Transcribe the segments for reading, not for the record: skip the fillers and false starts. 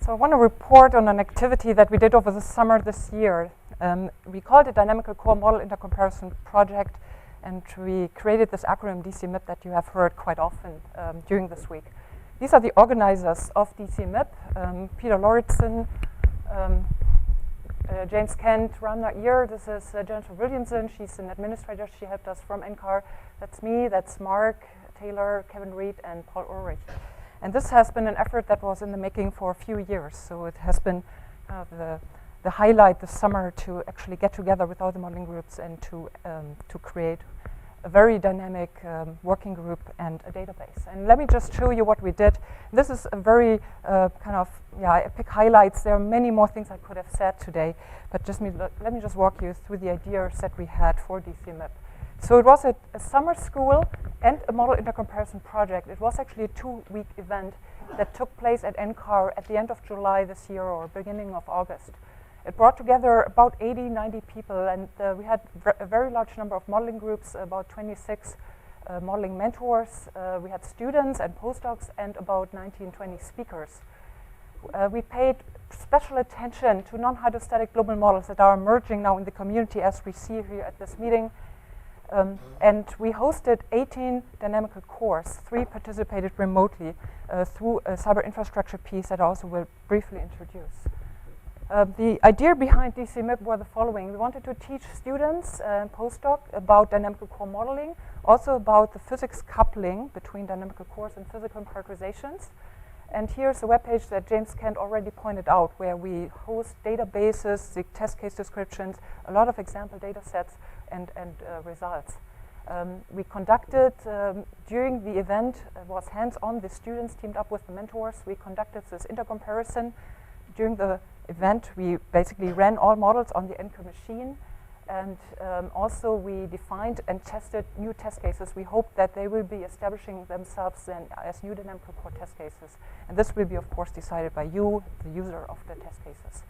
So I want to report on an activity that we did over the summer this year. We called it Dynamical Core Model Intercomparison Project, and we created this acronym DCMIP that you have heard quite often during this week. These are the organizers of DCMIP, Peter Lauritsen, James Kent, Ramna Ear. This is Jennifer Williamson. She's an administrator. She helped us from NCAR. That's me, that's Mark Taylor, Kevin Reed, and Paul Ulrich. And this has been an effort that was in the making for a few years. So it has been the highlight this summer to actually get together with all the modeling groups and to create a very dynamic working group and a database. And let me just show you what we did. This is a very I pick highlights. There are many more things I could have said today, but let me just walk you through the ideas that we had for DCMIP. So it was a summer school and a model intercomparison project. It was actually a 2-week event that took place at NCAR at the end of July this year or beginning of August. It brought together about 80, 90 people, and we had a very large number of modeling groups, about 26 modeling mentors. We had students and postdocs and about 19, 20 speakers. We paid special attention to non-hydrostatic global models that are emerging now in the community, as we see here at this meeting. And we hosted 18 dynamical cores. 3 participated remotely through a cyber infrastructure piece that I also will briefly introduce. The idea behind DCMIP were the following. We wanted to teach students and postdoc about dynamical core modeling, also about the physics coupling between dynamical cores and physical characterizations. And here's a webpage that James Kent already pointed out, where we host databases, the test case descriptions, a lot of example data sets, and results. We conducted, during the event, was hands-on. The students teamed up with the mentors. We conducted this intercomparison. During the event, we basically ran all models on the NCAR machine, and also we defined and tested new test cases. We hope that they will be establishing themselves then as new dynamical core test cases. And this will be, of course, decided by you, the user of the test cases.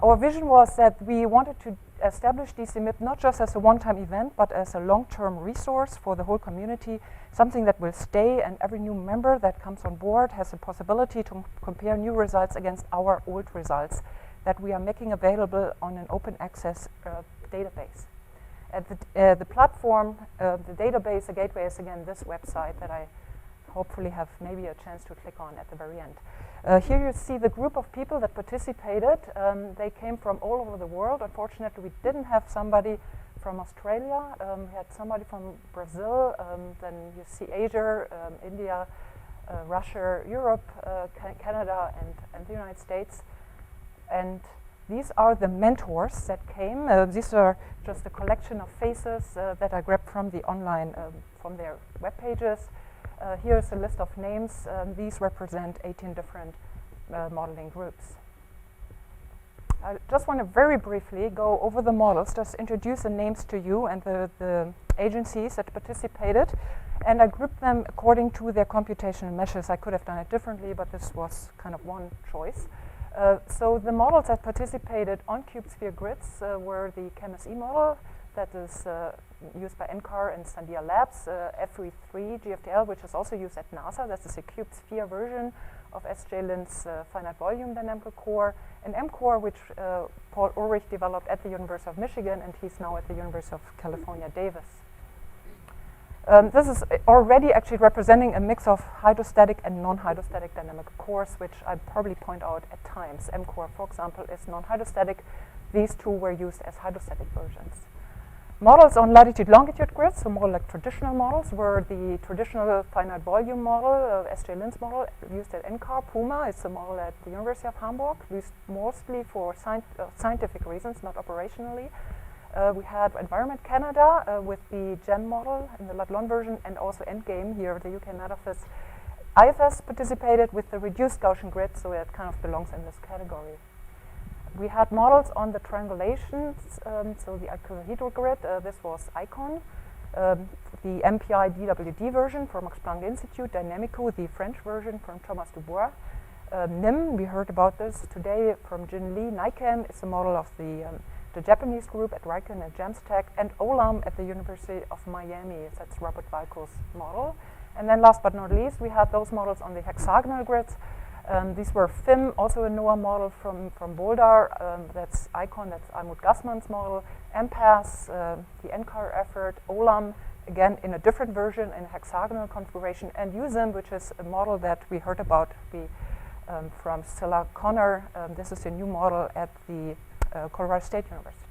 Our vision was that we wanted to establish DCMIP not just as a one-time event, but as a long-term resource for the whole community, something that will stay, and every new member that comes on board has the possibility to compare new results against our old results that we are making available on an open access database. At the platform, the database, the gateway is again this website that I hopefully have maybe a chance to click on at the very end. Here you see the group of people that participated. They came from all over the world. Unfortunately, we didn't have somebody from Australia. We had somebody from Brazil. Then you see Asia, India, Russia, Europe, Canada, and the United States. And these are the mentors that came. These are just a collection of faces that I grabbed from the online, from their web pages. Here's a list of names. These represent 18 different modeling groups. I just want to very briefly go over the models, just introduce the names to you and the agencies that participated, and I grouped them according to their computational measures. I could have done it differently, but this was kind of one choice. So the models that participated on CubeSphere grids were the ChemSE model that is used by NCAR and Sandia Labs, FE3 GFDL, which is also used at NASA. That is a CubeSphere version of SJ-Lin's finite volume dynamical core, and MCore, which Paul Ulrich developed at the University of Michigan, and he's now at the University of California, Davis. This is already actually representing a mix of hydrostatic and non-hydrostatic dynamical cores, which I probably point out at times. MCore, for example, is non-hydrostatic. These two were used as hydrostatic versions. Models on latitude-longitude grids, so more like traditional models, were the traditional finite volume model, SJ-Lin's model, used at NCAR. PUMA is a model at the University of Hamburg, used mostly for scientific reasons, not operationally. We had Environment Canada with the GEM model in the Latlon version, and also Endgame here at the UK Met Office. IFS participated with the reduced Gaussian grid, so it kind of belongs in this category. We had models on the triangulations, so the icosahedral grid, this was ICON. The MPI DWD version from Max Planck Institute, Dynamical, the French version from Thomas Dubois. NIM, we heard about this today from Jin Lee. NICAM is a model of the Japanese group at Riken and Jamstack, and OLAM at the University of Miami. That's Robert Valco's model. And then last but not least, we had those models on the hexagonal grids. These were FIM, also a NOAA model from Boulder. That's ICON, that's Almut Gassmann's model. MPAS, the NCAR effort. OLAM, again in a different version, in hexagonal configuration. And USIM, which is a model that we heard about from Stella Connor. This is a new model at the Colorado State University.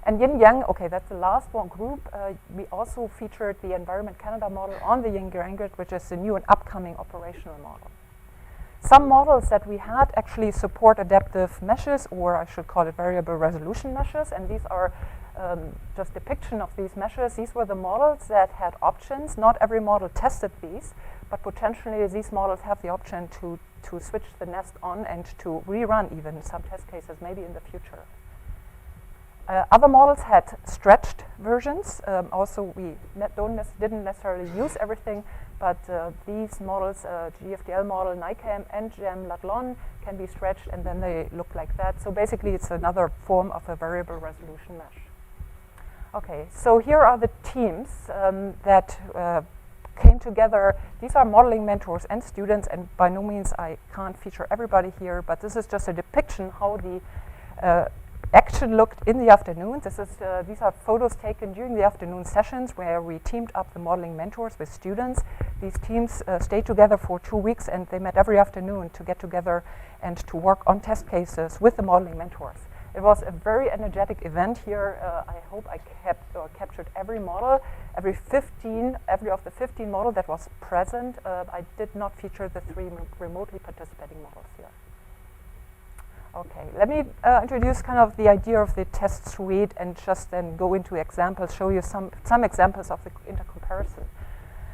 And Yin Yang, okay, that's the last one group. We also featured the Environment Canada model on the Yin Yang grid, which is the new and upcoming operational model. Some models that we had actually support adaptive meshes, or I should call it variable resolution meshes, and these are just depiction of these meshes. These were the models that had options. Not every model tested these, but potentially these models have the option to switch the nest on and to rerun even some test cases maybe in the future. Other models had stretched versions. Also, we didn't necessarily use everything, but these models, GFDL model, NICAM, NGEM, Latlon, can be stretched, and then they look like that. So basically, it's another form of a variable resolution mesh. Okay, so here are the teams that came together. These are modeling mentors and students, and by no means I can't feature everybody here, but this is just a depiction how the action looked in the afternoon. These are photos taken during the afternoon sessions where we teamed up the modeling mentors with students. These teams stayed together for 2 weeks, and they met every afternoon to get together and to work on test cases with the modeling mentors. It was a very energetic event here. I hope I captured every model, every of the 15 models that was present. I did not feature the 3 remotely participating models here. Okay, let me introduce kind of the idea of the test suite and just then go into examples, show you some examples of the intercomparison.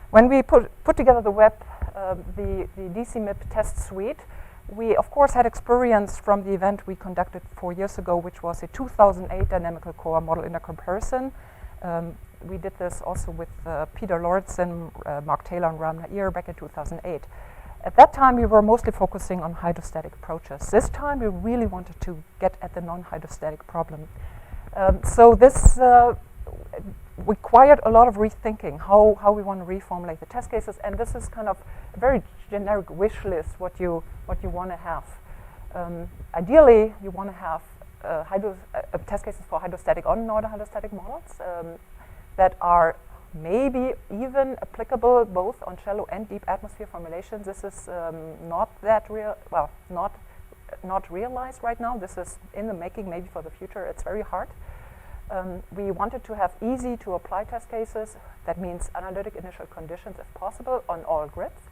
When we put together the DCMIP test suite, we of course had experience from the event we conducted 4 years ago, which was a 2008 Dynamical core model intercomparison. We did this also with Peter Lauritsen, Mark Taylor, and Ram Nair back in 2008. At that time, we were mostly focusing on hydrostatic approaches. This time, we really wanted to get at the non-hydrostatic problem. So this required a lot of rethinking how we want to reformulate the test cases, and this is kind of a very generic wish list what you want to have. Ideally, you want to have test cases for hydrostatic or non-hydrostatic models that are maybe even applicable both on shallow and deep atmosphere formulations. This is not realized right now. This is in the making, maybe for the future. It's very hard. We wanted to have easy to apply test cases. That means analytic initial conditions, if possible, on all grids.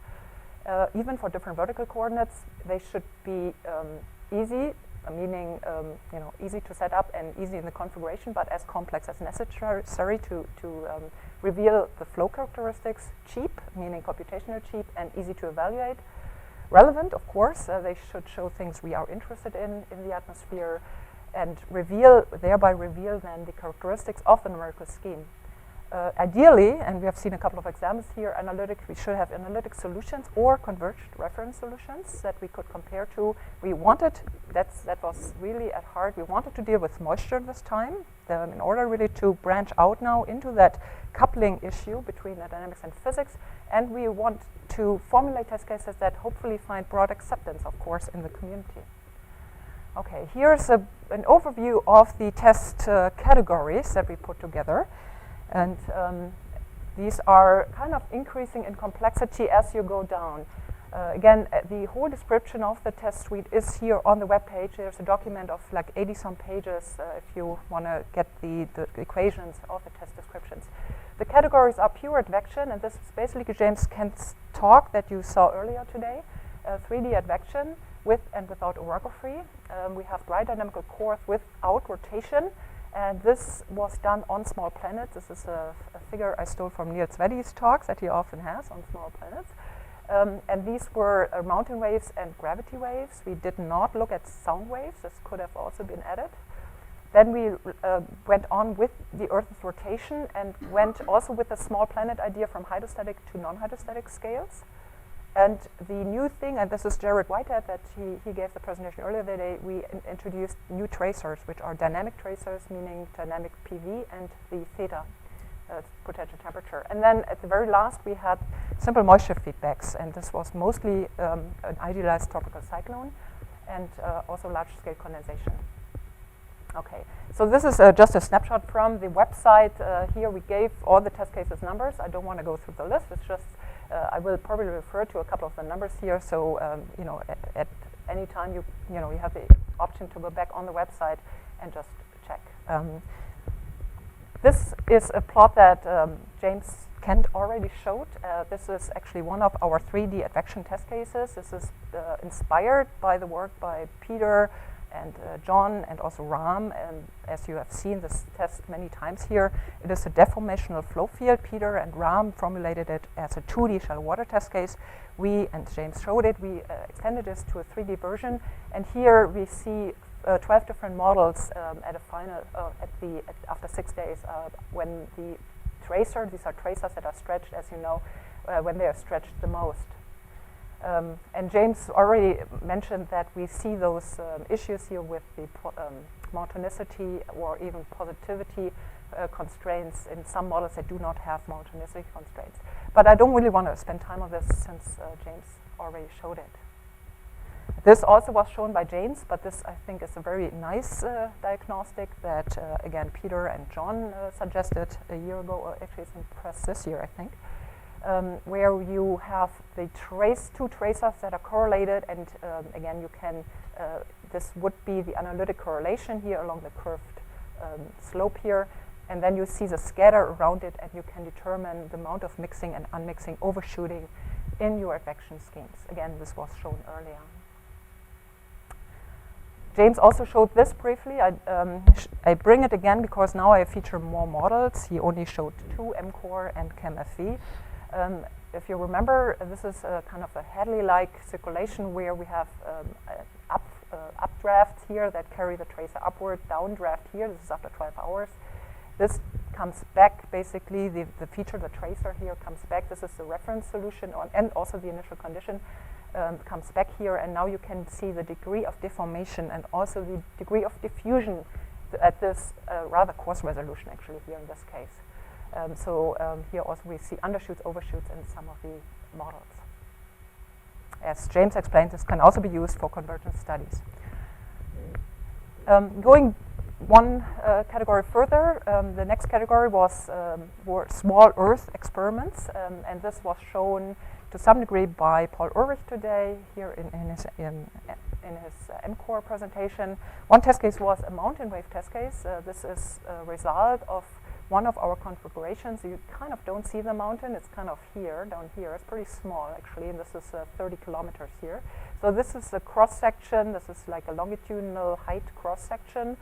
Even for different vertical coordinates, they should be easy, meaning easy to set up and easy in the configuration, but as complex as necessary to reveal the flow characteristics. Cheap, meaning computational cheap, and easy to evaluate. Relevant, of course, they should show things we are interested in the atmosphere, and thereby reveal then the characteristics of the numerical scheme. Ideally, and we have seen a couple of examples here, we should have analytic solutions or converged reference solutions that we could compare to. We wanted, that was really at heart, we wanted to deal with moisture this time in order really to branch out now into that coupling issue between the dynamics and physics, and we want to formulate test cases that hopefully find broad acceptance, of course, in the community. Okay, here's an overview of the test categories that we put together. And these are kind of increasing in complexity as you go down. Again, the whole description of the test suite is here on the web page. There's a document of like 80-some pages if you want to get the equations of the test descriptions. The categories are pure advection, and this is basically James Kent's talk that you saw earlier today. 3D advection with and without orography. We have dry dynamical cores without rotation. And this was done on small planets. This is a figure I stole from Neil Zwedi's talks that he often has on small planets. And these were mountain waves and gravity waves. We did not look at sound waves. This could have also been added. Then we went on with the Earth's rotation and went also with the small planet idea from hydrostatic to non-hydrostatic scales. And the new thing, and this is Jared Whitehead that he gave the presentation earlier today, we introduced new tracers, which are dynamic tracers, meaning dynamic PV and the theta potential temperature. And then at the very last, we had simple moisture feedbacks, and this was mostly an idealized tropical cyclone and also large-scale condensation. Okay, so this is just a snapshot from the website. Here we gave all the test cases numbers. I don't want to go through the list. It's just I will probably refer to a couple of the numbers here. So you know, at any time you have the option to go back on the website and just check. This is a plot that James Kent already showed. This is actually one of our 3D advection test cases. This is inspired by the work by Peter and John and also Ram. And as you have seen this test many times here, it is a deformational flow field. Peter and Ram formulated it as a 2D shallow water test case. We, and James showed it, we extended this to a 3D version. And here we see 12 different models at a final, after 6 days, when the tracer, these are tracers that are stretched, as you know, when they are stretched the most. And James already mentioned that we see those issues here with the monotonicity or even positivity constraints in some models that do not have monotonicity constraints. But I don't really want to spend time on this since James already showed it. This also was shown by James, but this I think is a very nice diagnostic that, again, Peter and John suggested a year ago, or actually it's in press this year, I think, where you have the two tracers that are correlated, and again, you can, this would be the analytic correlation here along the curved slope here, and then you see the scatter around it, and you can determine the amount of mixing and unmixing, overshooting in your advection schemes. Again, this was shown earlier. James also showed this briefly. I bring it again because now I feature more models. He only showed 2, MCore and ChemFV. If you remember, this is a kind of a Hadley-like circulation where we have updrafts here that carry the tracer upward, downdraft here. This is after 12 hours. This comes back, basically, the feature, the tracer here comes back. This is the reference solution and also the initial condition. Comes back here, and now you can see the degree of deformation and also the degree of diffusion at this rather coarse resolution, actually, here in this case. Here also we see undershoots, overshoots in some of the models. As James explained, this can also be used for convergence studies. Going one category further, the next category were small Earth experiments, and this was shown to some degree by Paul Ulrich today here in his MCore presentation. One test case was a mountain wave test case. This is a result of one of our configurations. You kind of don't see the mountain. It's kind of here, down here. It's pretty small, actually, and this is 30 kilometers here. So this is a cross-section. This is like a longitudinal height cross-section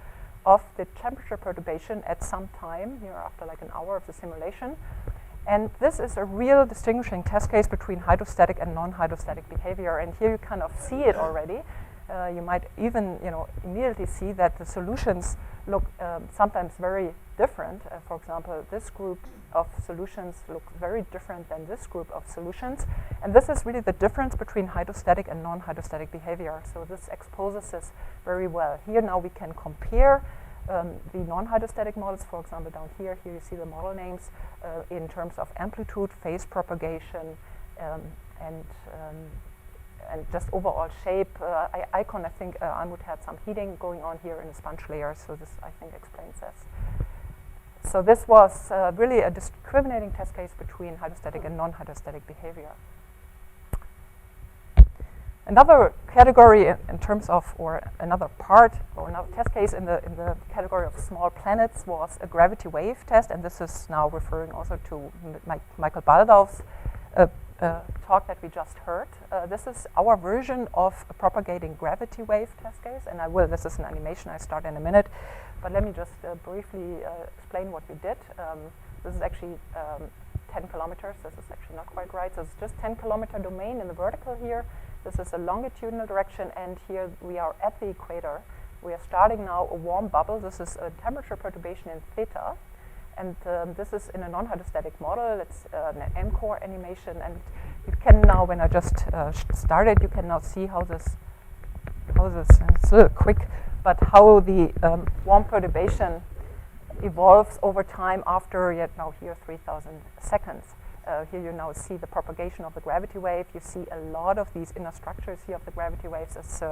of the temperature perturbation at some time, here after like an hour of the simulation. And this is a real distinguishing test case between hydrostatic and non-hydrostatic behavior. And here you kind of see it already. You might even, immediately see that the solutions look sometimes very different. For example, this group of solutions look very different than this group of solutions. And this is really the difference between hydrostatic and non-hydrostatic behavior. So this exposes this very well. Here now we can compare the non-hydrostatic models, for example, down here. Here you see the model names in terms of amplitude, phase propagation, and just overall shape. Icon, I think Almut had some heating going on here in the sponge layer, so this, I think, explains this. So this was really a discriminating test case between hydrostatic and non-hydrostatic behavior. Another category in terms of, or another part, or another test case in the category of small planets was a gravity wave test, and this is now referring also to Michael Baldauf's talk that we just heard. This is our version of a propagating gravity wave test case, and this is an animation I start in a minute, but let me just briefly explain what we did. This is actually 10 kilometers. This is actually not quite right. So it's just 10-kilometer domain in the vertical here. This is a longitudinal direction, and here we are at the equator. We are starting now a warm bubble. This is a temperature perturbation in theta, and this is in a non-hydrostatic model. It's an MCore animation, and you can now, when I just started, you can now see how this, it's a little quick, but how the warm perturbation evolves over time after, yet now here, 3,000 seconds. Here you now see the propagation of the gravity wave. You see a lot of these inner structures here of the gravity waves as,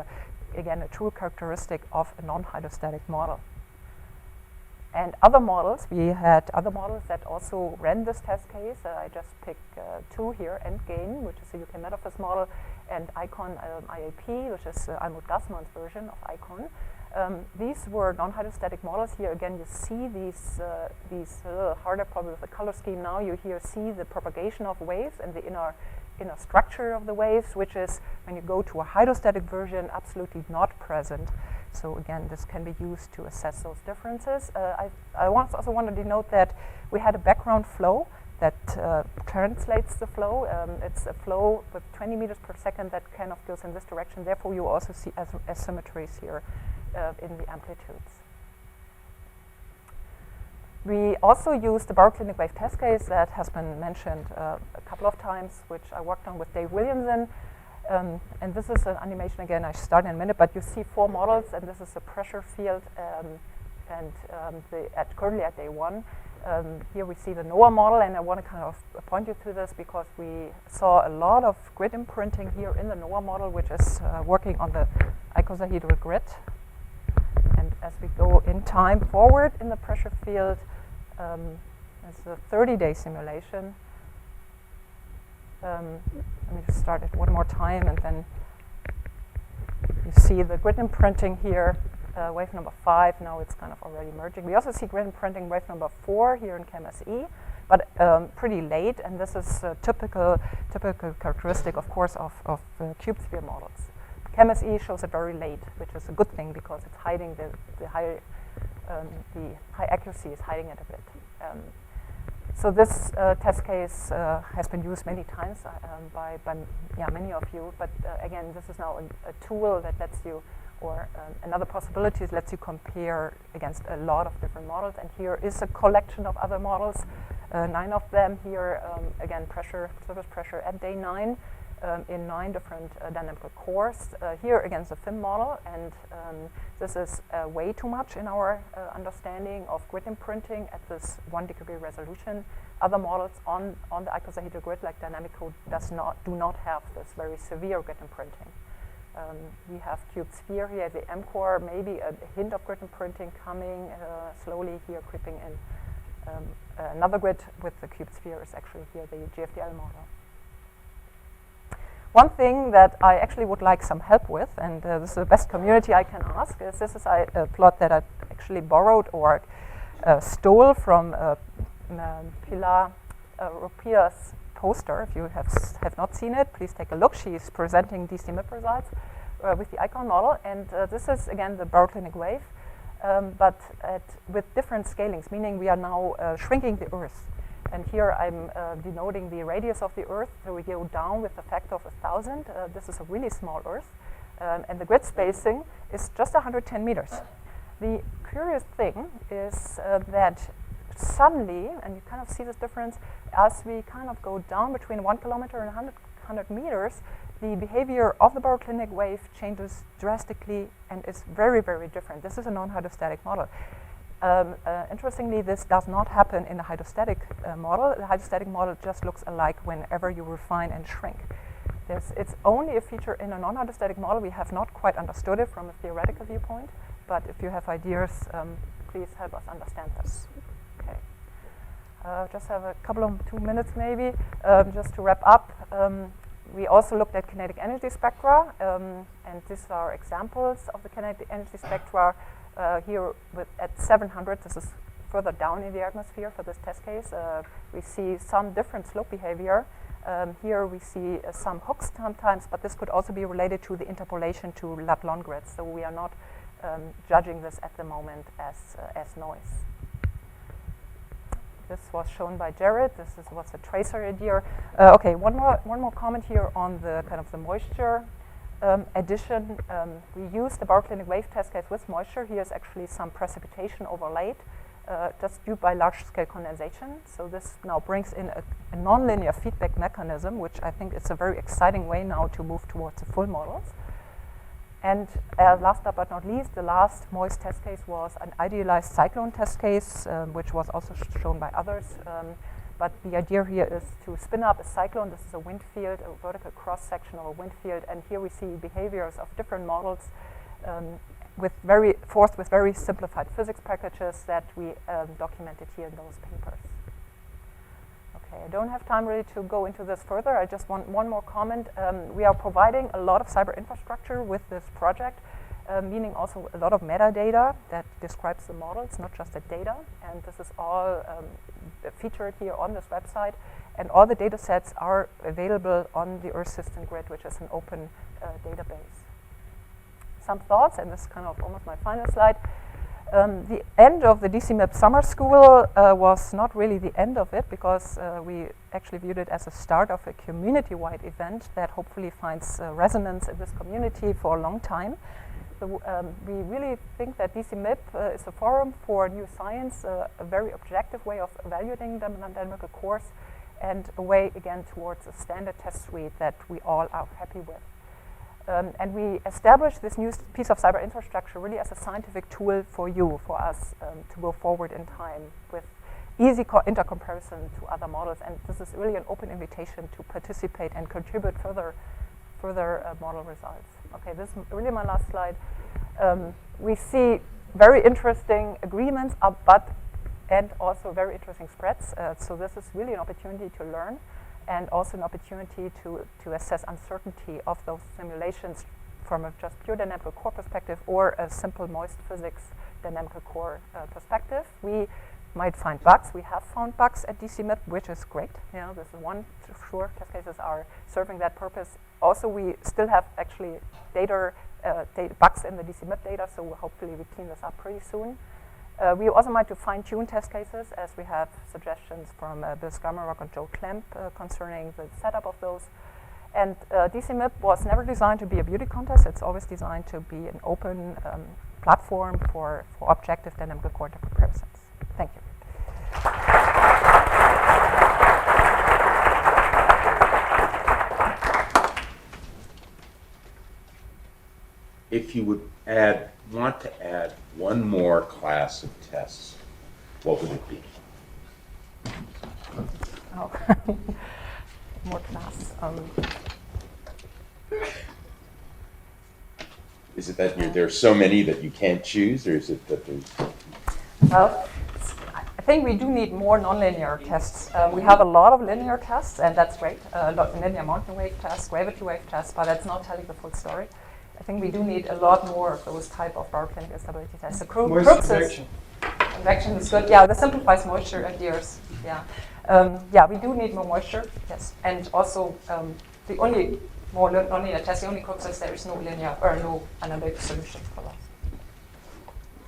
again, a true characteristic of a non-hydrostatic model. And other models, we had other models that also ran this test case. I just picked two here, Endgain, which is a UK Metaphys model, and ICON IAP, which is Almut Gassmann's version of ICON. These were non-hydrostatic models. Here again, you see these harder, probably with the color scheme now. You here see the propagation of waves and the inner structure of the waves, which is, when you go to a hydrostatic version, absolutely not present. So again, this can be used to assess those differences. I also want to denote that we had a background flow that translates the flow. It's a flow with 20 meters per second that kind of goes in this direction. Therefore, you also see asymmetries here in the amplitudes. We also used the baroclinic wave test case that has been mentioned a couple of times, which I worked on with Dave Williamson. And this is an animation, again, I start in a minute, but you see four models, and this is a pressure field, currently at day one. Here we see the NOAA model, and I want to kind of point you to this because we saw a lot of grid imprinting here in the NOAA model, which is working on the icosahedral grid. And as we go in time forward in the pressure field, it's a 30-day simulation. Let me just start it one more time, and then you see the grid imprinting here, wave number 5. Now it's kind of already merging. We also see grid imprinting wave number 4 here in ChemSE, but pretty late, and this is a typical characteristic, of course, of cube sphere models. ChemSE shows it very late, which is a good thing because it's hiding the high accuracy is hiding it a bit. So this test case has been used many times by many of you, but again, this is now a tool that lets you, or another possibility is lets you compare against a lot of different models. And here is a collection of other models, 9 of them here, again, surface pressure at day 9 in 9 different dynamical cores. Here against the FIM model, and this is way too much in our understanding of grid imprinting at this 1 degree resolution. Other models on the icosahedral grid, like Dynamical, do not have this very severe grid imprinting. We have cube sphere here, the M core, maybe a hint of grid imprinting coming slowly here, creeping in. Another grid with the cube sphere is actually here the GFDL model. One thing that I actually would like some help with, and this is the best community I can ask, is this is a plot that I actually borrowed or stole from Pilar Rupia's poster. If you have not seen it, please take a look. She's presenting DCMIP results with the ICON model, and this is, again, the baroclinic wave, but with different scalings, meaning we are now shrinking the Earth. And here I'm denoting the radius of the Earth, so we go down with a factor of 1,000. This is a really small Earth, and the grid spacing is just 110 meters. The curious thing is that suddenly, and you kind of see this difference, as we kind of go down between 1 kilometer and 100 meters, the behavior of the baroclinic wave changes drastically and is very, very different. This is a non-hydrostatic model. Interestingly, this does not happen in the hydrostatic model. The hydrostatic model just looks alike whenever you refine and shrink. It's only a feature in a non-hydrostatic model. We have not quite understood it from a theoretical viewpoint, but if you have ideas, please help us understand this. Okay. Just have a couple of 2 minutes maybe, just to wrap up. We also looked at kinetic energy spectra, and these are examples of the kinetic energy spectra. Here at 700, this is further down in the atmosphere for this test case. We see some different slope behavior. Here we see some hooks sometimes, but this could also be related to the interpolation to Laplon grids. So we are not judging this at the moment as noise. This was shown by Jared. This was a tracer idea. Okay, one more comment here on the kind of the moisture addition. We used the baroclinic wave test case with moisture. Here's actually some precipitation overlaid, just due by large-scale condensation. So this now brings in a nonlinear feedback mechanism, which I think is a very exciting way now to move towards the full models. And last but not least, the last moist test case was an idealized cyclone test case, which was also shown by others. But the idea here is to spin up a cyclone. This is a wind field, a vertical cross-section of a wind field. And here we see behaviors of different models forced with very simplified physics packages that we documented here in those papers. Okay, I don't have time really to go into this further. I just want one more comment. We are providing a lot of cyber infrastructure with this project, meaning also a lot of metadata that describes the models, not just the data. And this is all featured here on this website. And all the data sets are available on the Earth System Grid, which is an open database. Some thoughts, and this is kind of almost my final slide. The end of the DCMIP summer school was not really the end of it, because we actually viewed it as a start of a community-wide event that hopefully finds resonance in this community for a long time. So, we really think that DCMIP is a forum for new science, a very objective way of evaluating the dynamical course, and a way again towards a standard test suite that we all are happy with. And we established this new piece of cyber infrastructure really as a scientific tool for you, for us, to go forward in time with easy intercomparison to other models. And this is really an open invitation to participate and contribute further model results. Okay, this is really my last slide. We see very interesting agreements, and also very interesting spreads. So this is really an opportunity to learn, and also an opportunity to assess uncertainty of those simulations from a just pure dynamical core perspective or a simple moist physics dynamical core perspective. We might find bugs. We have found bugs at DCMIP, which is great. You know, this is one for sure. Test cases are serving that purpose. Also, we still have actually bugs in the DCMIP data, so hopefully we clean this up pretty soon. We also might to fine-tune test cases, as we have suggestions from Bill Skammerrock and Joe Klemp concerning the setup of those. And DCMIP was never designed to be a beauty contest. It's always designed to be an open platform for objective dynamical core comparisons. Thank you. If you would want to add one more class of tests, what would it be? Oh, more class. Is it that there's so many that you can't choose, or is it that there's... Well, I think we do need more nonlinear tests. We have a lot of linear tests, and that's great. A lot of linear mountain wave tests, gravity wave tests, but that's not telling the full story. I think we do need a lot more of those type of baroclinic instability tests. The convection is good. Yeah, this simplifies moisture and years. Yeah, yeah, we do need more moisture. Yes, and also the only more nonlinear test, the only crux is there is no linear or no analytic solution for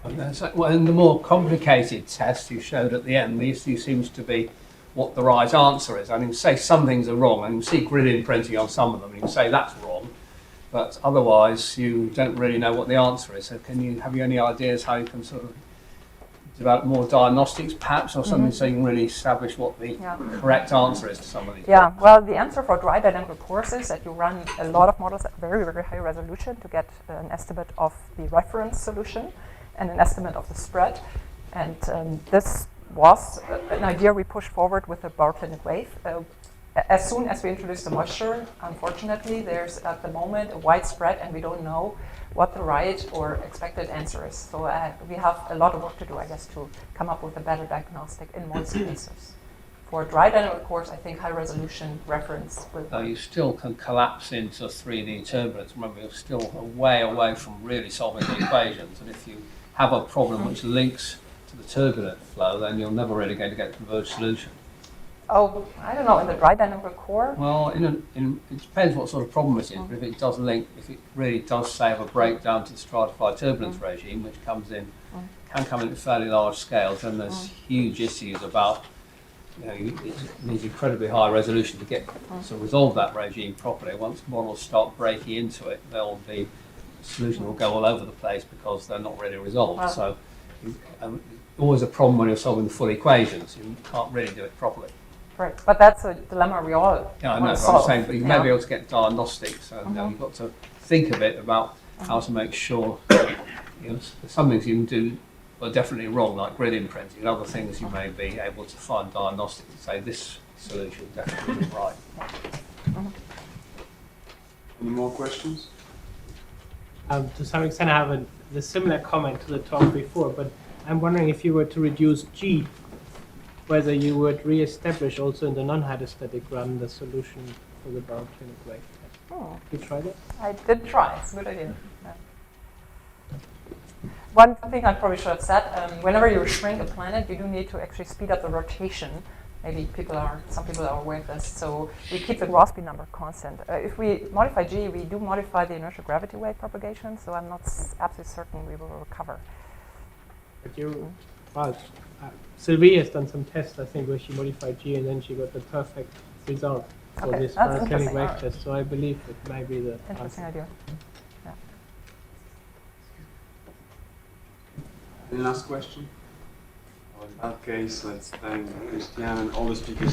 that. Well, in the more complicated test you showed at the end, the issue seems to be what the right answer is. I mean, say some things are wrong, and you see grid imprinting on some of them, and you can say that's wrong, but otherwise you don't really know what the answer is. So have you any ideas how you can sort of develop more diagnostics perhaps, or something so you can really establish what the correct answer is to some of these? Yeah, well, the answer for dry dynamical cores is that you run a lot of models at very, very high resolution to get an estimate of the reference solution and an estimate of the spread. And this was an idea we pushed forward with the baroclinic wave. As soon as we introduced the moisture, unfortunately, there's at the moment a wide spread, and we don't know what the right or expected answer is. So we have a lot of work to do, I guess, to come up with a better diagnostic in moist cases. For dry dynamical cores, I think high resolution reference will... you still can collapse into 3D turbulence. Remember, you're still a way away from really solving the equations, and if you have a problem which links to the turbulent flow, then you're never really going to get a converged solution. Oh, I don't know, in the dry dynamical core? Well, it depends what sort of problem it is, but if it does link, if it really does say have a breakdown to the stratified turbulence regime, which can come in at fairly large scales, then there's huge issues about, it needs incredibly high resolution to get to resolve that regime properly. Once models start breaking into it, the solution will go all over the place because they're not really resolved. Wow. So always a problem when you're solving the full equations. You can't really do it properly. Right, but that's a dilemma we all I know, but I'm saying, but you may be able to get diagnostics. So you've got to think a bit about how to make sure that, there's some things you can do are definitely wrong, like grid imprinting, and other things you may be able to find diagnostic to say this solution definitely isn't right. Any more questions? To some extent, I have the similar comment to the talk before, but I'm wondering if you were to reduce G, whether you would re-establish also in the non-hydrostatic run the solution for the barotrainic wave test. Oh. You tried it? I did try. It's a good idea. Yeah. One thing I probably should have said, whenever you shrink a planet, you do need to actually speed up the rotation. Maybe some people are aware of this. So we keep the Rossby number constant. If we modify G, we do modify the inertial gravity wave propagation, so I'm not absolutely certain we will recover. But well, Sylvie has done some tests, I think, where she modified G and then she got the perfect result for Okay, this that's barotrainic interesting. wave test. So I believe it might be the Interesting answer. idea. Yeah. Any last question? In that case, let's thank Christian and all the speakers.